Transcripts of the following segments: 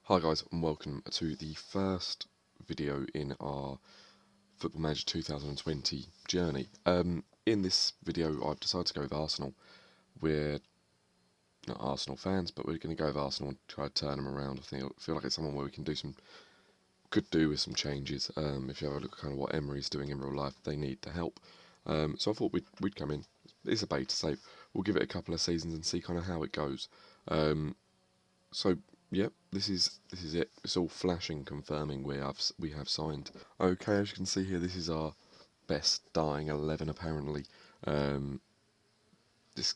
Hi guys and welcome to the first video in our Football Manager 2020 journey. In this video I've decided to go with Arsenal. We're not Arsenal fans, but we're going to go with Arsenal and try to turn them around. I feel like it's someone where we can could do with some changes. If you have a look at kind of what Emery's doing in real life, they need the help. So I thought we'd come in. It's a beta save. We'll give it a couple of seasons and see kind of how it goes. So yep, this is it. It's all flashing, confirming we have signed. Okay, as you can see here, this is our best starting 11 apparently. This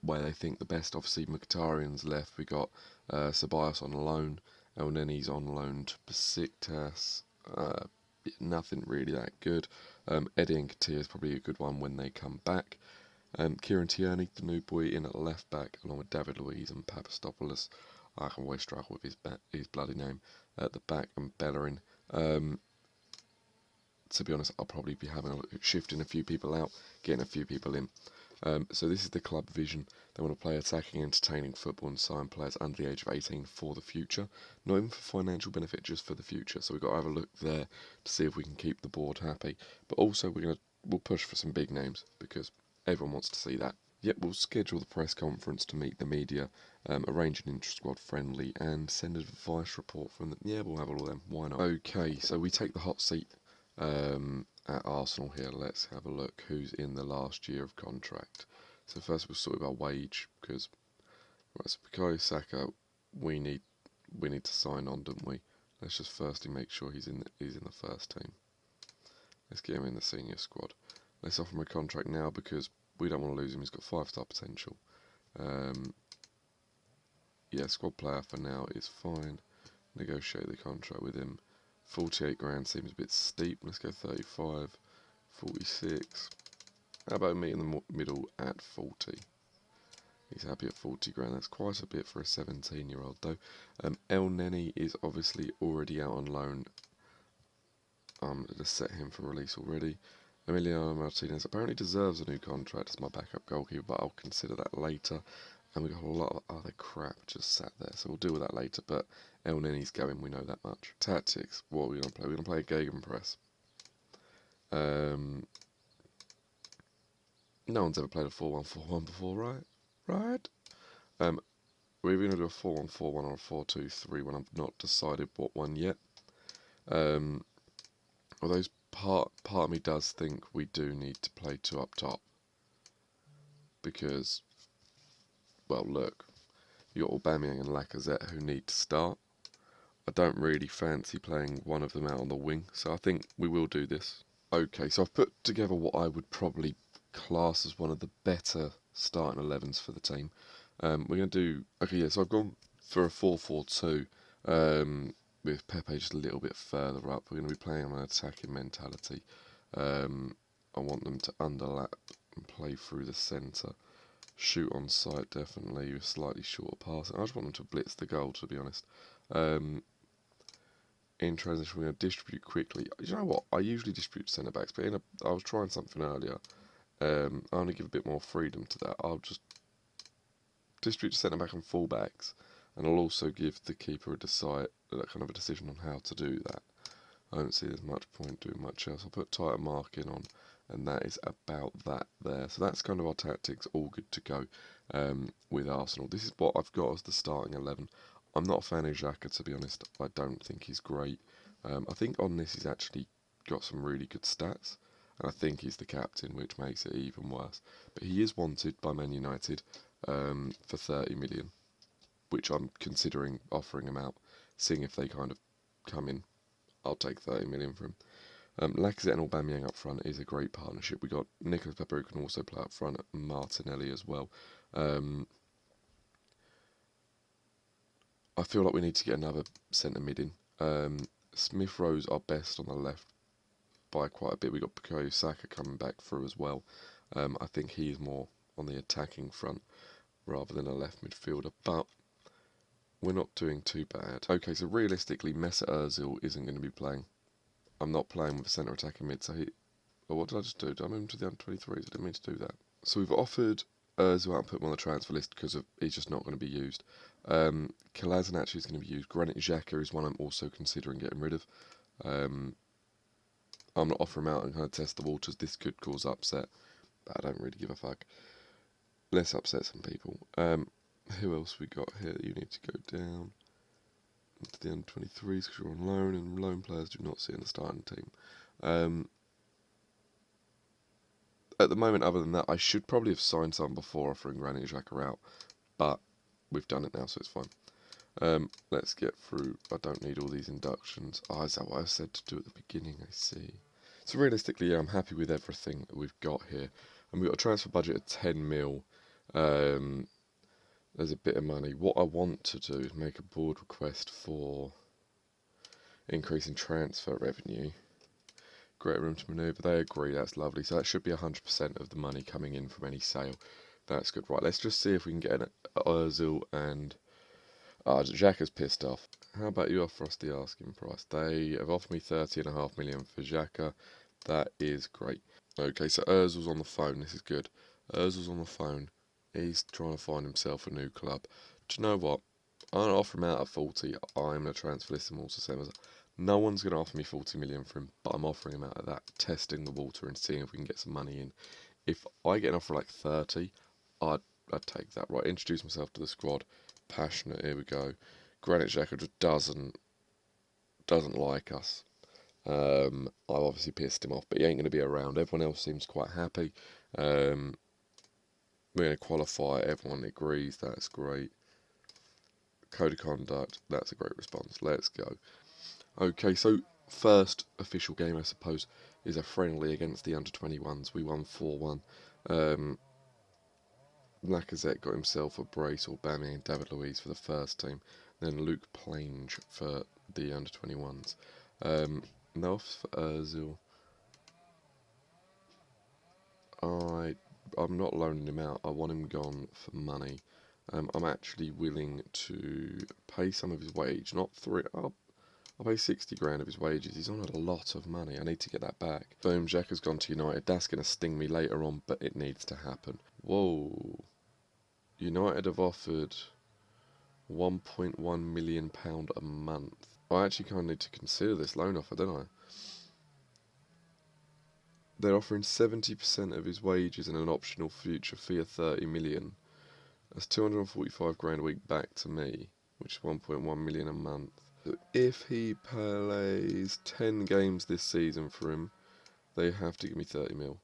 way they think the best. Obviously, Mkhitaryan's left. We got Ceballos on loan. Elneny's on loan to Besiktas. Nothing really that good. Eddie and Katia is probably a good one when they come back. Kieran Tierney, the new boy, in at left back, along with David Luiz and Papastopoulos. I can always struggle with his bloody name at the back, and Bellerin. To be honest, I'll probably be having a look at shifting a few people out, getting a few people in. So this is the club vision. They want to play attacking, entertaining football and sign players under the age of 18 for the future. Not even for financial benefit, just for the future. So we've got to have a look there to see if we can keep the board happy. But also we'll push for some big names because everyone wants to see that. Yep, we'll schedule the press conference to meet the media, arrange an intra-squad friendly, and send a advice report from them. Yeah, we'll have all of them. Why not? Okay, so we take the hot seat at Arsenal here. Let's have a look who's in the last year of contract. So first we'll sort of our wage because so Bukayo Saka, we need to sign on, don't we? Let's just firstly make sure he's in the first team. Let's get him in the senior squad. Let's offer him a contract now because we don't want to lose him. He's got 5-star potential. Yeah, squad player for now is fine. Negotiate the contract with him. 48 grand seems a bit steep. Let's go 35, 46. How about me in the middle at 40? He's happy at 40 grand. That's quite a bit for a 17-year-old though. Elneny is obviously already out on loan. Just set him for release already. Emiliano Martinez apparently deserves a new contract as my backup goalkeeper, but I'll consider that later. And we've got a lot of other crap just sat there, so we'll deal with that later. But Elneny's going, we know that much. Tactics, what are we going to play? We're going to play a gegenpress. No one's ever played a 4-1-4-1 before, right? Right? We're either going to do a 4-1-4-1 or a 4-2-3-1. I've not decided what one yet. Although part of me does think we do need to play two up top. Because, well, look, you got Aubameyang and Lacazette who need to start. I don't really fancy playing one of them out on the wing, so I think we will do this. Okay, so I've put together what I would probably class as one of the better starting 11s for the team. We're going to do... Okay, yeah, so I've gone for a 4-4-2 with Pepe just a little bit further up. We're going to be playing on an attacking mentality. I want them to underlap and play through the centre. Shoot on sight, definitely, with slightly shorter passing. I just want them to blitz the goal, to be honest. In transition, we're going to distribute quickly. You know what? I usually distribute centre-backs, but I was trying something earlier. I want to give a bit more freedom to that. I'll just distribute centre-back and full-backs, and I'll also give the keeper a kind of a decision on how to do that. I don't see there's much point doing much else. I'll put tighter marking on, and that is about that there. So that's kind of our tactics, all good to go with Arsenal. This is what I've got as the starting 11. I'm not a fan of Xhaka, to be honest. I don't think he's great. I think on this he's actually got some really good stats, and I think he's the captain, which makes it even worse. But he is wanted by Man United for 30 million, which I'm considering offering him out, seeing if they kind of come in. I'll take 30 million for him. Lacazette and Aubameyang up front is a great partnership. We got Nicolas Pepe who can also play up front, and Martinelli as well. I feel like we need to get another centre mid in. Smith Rowe's our best on the left by quite a bit. We got Bukayo Saka coming back through as well. I think he is more on the attacking front rather than a left midfielder, but we're not doing too bad. Okay, so realistically, Mesut Ozil isn't going to be playing. I'm not playing with a centre attacking mid, so what did I just do? Did I move him to the under-23s? I didn't mean to do that. So we've offered Ozil out and put him on the transfer list because he's just not going to be used. Kolasinac is going to be used. Granit Xhaka is one I'm also considering getting rid of. I'm not offering him out and kind of test the waters. This could cause upset, but I don't really give a fuck. Let's upset some people. Who else we got here that you need to go down? To the under-23s because you're on loan, and loan players do not sit in the starting team. At the moment, other than that, I should probably have signed some before offering Granit Xhaka out, but we've done it now, so it's fine. Let's get through. I don't need all these inductions. Oh, is that what I said to do at the beginning? I see. So realistically, yeah, I'm happy with everything that we've got here. And we've got a transfer budget of 10 mil. There's a bit of money. What I want to do is make a board request for increasing transfer revenue. Greater room to manoeuvre. They agree. That's lovely. So that should be 100% of the money coming in from any sale. That's good. Right, let's just see if we can get an Ozil and... Xhaka's pissed off. How about you offer us the asking price? They have offered me 30.5 million for Xhaka. That is great. Okay, so Ozil's on the phone. This is good. Ozil's on the phone. He's trying to find himself a new club. Do you know what? I'm going to offer him out at 40. I'm going to transfer list him also same as... No one's going to offer me 40 million for him, but I'm offering him out of that, testing the water and seeing if we can get some money in. If I get an offer like 30, I'd take that. Right, introduce myself to the squad. Passionate, here we go. Granit Xhaka just doesn't like us. I've obviously pissed him off, but he ain't going to be around. Everyone else seems quite happy. We're going to qualify. Everyone agrees. That's great. Code of conduct. That's a great response. Let's go. Okay, so first official game, I suppose, is a friendly against the under-21s. We won 4-1. Lacazette got himself a brace, or Bammy and David Luiz for the first team. Then Luke Plange for the under-21s. No offs for Ozil. I'm not loaning him out. I want him gone for money. I'm actually willing to pay some of his wage, not three. I'll pay 60 grand of his wages. He's on a lot of money. I need to get that back. Boom, Xhaka's gone to United. That's going to sting me later on, but it needs to happen. Whoa. United have offered £1.1 million a month. I actually kind of need to consider this loan offer, don't I? They're offering 70% of his wages and an optional future fee of 30 million. That's 245 grand a week back to me, which is 1.1 million a month. So if he plays 10 games this season for him, they have to give me 30 mil.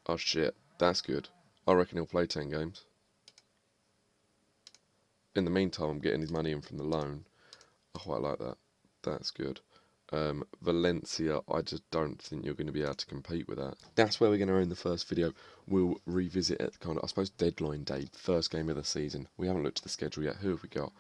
Oh shit, that's good. I reckon he'll play 10 games. In the meantime, I'm getting his money in from the loan. I quite like that. That's good. Valencia, I just don't think you're going to be able to compete with that. That's where we're going to end the first video. We'll revisit it kind of, I suppose, deadline day, first game of the season. We haven't looked at the schedule yet. Who have we got?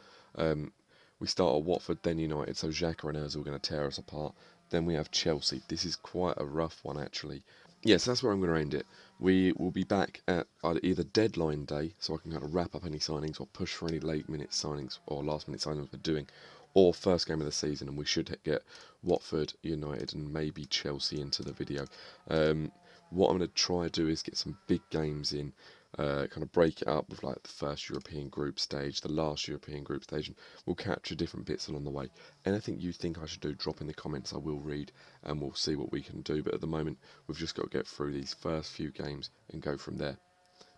We start at Watford, then United, so Xhaka and Ozil are going to tear us apart. Then we have Chelsea. This is quite a rough one, actually. Yes, that's where I'm going to end it. We will be back at either deadline day, so I can kind of wrap up any signings or push for any late-minute signings or last-minute signings we're doing, or first game of the season, and we should get Watford, United, and maybe Chelsea into the video. What I'm going to try to do is get some big games in, kind of break it up with like the first European group stage, the last European group stage, and we'll capture different bits along the way. Anything you think I should do, drop in the comments. I will read, and we'll see what we can do. But at the moment, we've just got to get through these first few games and go from there.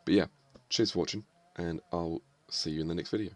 But yeah, cheers for watching, and I'll see you in the next video.